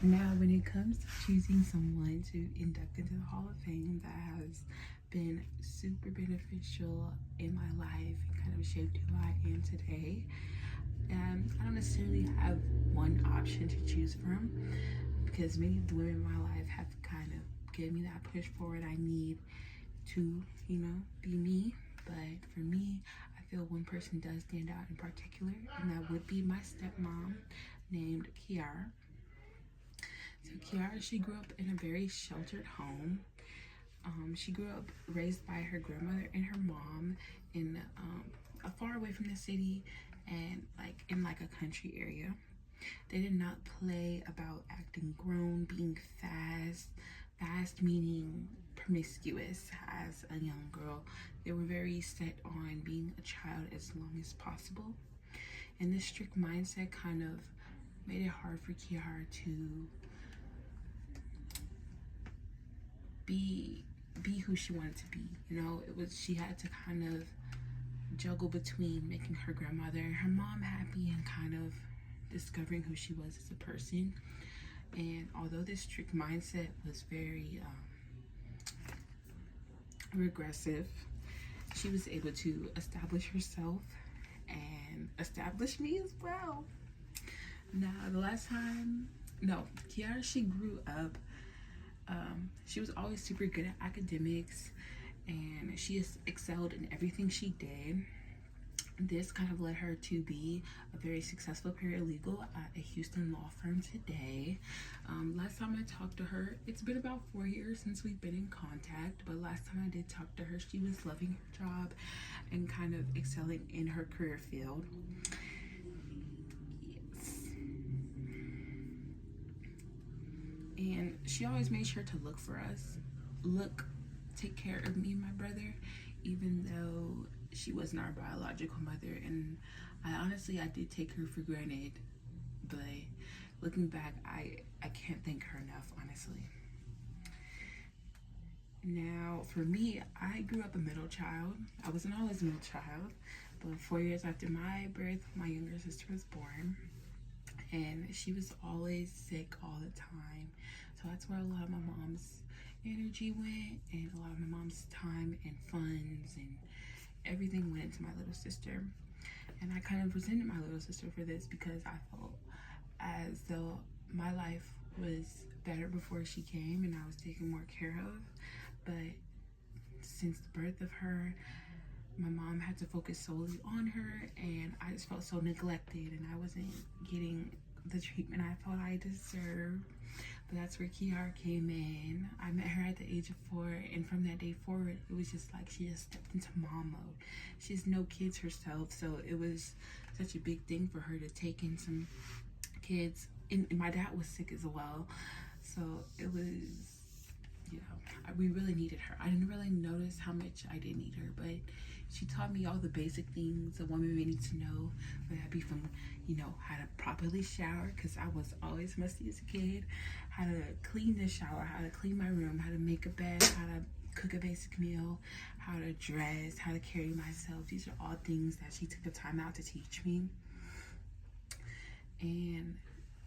Now, when it comes to choosing someone to induct into the Hall of Fame that has been super beneficial in my life and kind of shaped who I am today, I don't necessarily have one option to choose from because many of the women in my life have kind of given me that push forward I need to, be me. But for me, I feel one person does stand out in particular, and that would be my stepmom named Kiara. So Kiara, she grew up in a very sheltered home. She grew up raised by her grandmother and her mom in far away from the city and like in like a country area. They did not play about acting grown, being fast meaning promiscuous as a young girl. They were very set on being a child as long as possible. And this strict mindset kind of made it hard for Kiara to be who she wanted to be. It was she had to kind of juggle between making her grandmother and her mom happy and kind of discovering who she was as a person. And although this strict mindset was very regressive, she was able to establish herself and establish me as well. Now, Kiara, she grew up. She was always super good at academics, and she excelled in everything she did. This kind of led her to be a very successful paralegal at a Houston law firm today. Last time I talked to her, it's been about 4 years since we've been in contact, but last time I did talk to her, she was loving her job and kind of excelling in her career field. And she always made sure to look for us, take care of me and my brother, even though she wasn't our biological mother. And I did take her for granted, but looking back, I can't thank her enough, honestly. Now, for me, I grew up a middle child. I wasn't always a middle child, but 4 years after my birth, my younger sister was born, and she was always sick all the time. So that's where a lot of my mom's energy went, and a lot of my mom's time and funds and everything went into my little sister. And I kind of resented my little sister for this because I felt as though my life was better before she came and I was taken more care of. But since the birth of her, my mom had to focus solely on her, and I just felt so neglected, and I wasn't getting the treatment I thought I deserved. But that's where Kiara came in. I met her at the age of 4, and from that day forward, it was just like she just stepped into mom mode. She has no kids herself, so it was such a big thing for her to take in some kids. And my dad was sick as well, so it was, we really needed her. I didn't really notice how much I did need her, but she taught me all the basic things a woman may need to know, whether that be from, how to properly shower, because I was always musty as a kid, how to clean the shower, how to clean my room, how to make a bed, how to cook a basic meal, how to dress, how to carry myself. These are all things that she took the time out to teach me. And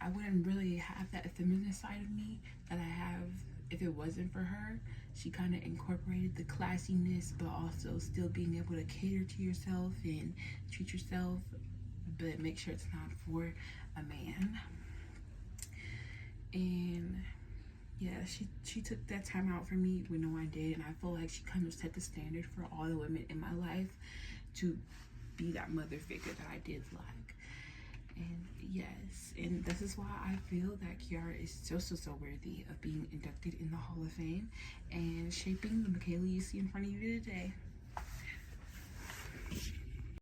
I wouldn't really have that feminine side of me that I have if it wasn't for her. She kind of incorporated the classiness, but also still being able to cater to yourself and treat yourself, but make sure it's not for a man. And yeah, she took that time out for me when no one did, and I feel like she kind of set the standard for all the women in my life to be that mother figure that I did lack. And yes, and this is why I feel that Kiara is so worthy of being inducted in the Hall of Fame and shaping the Michaela you see in front of you today.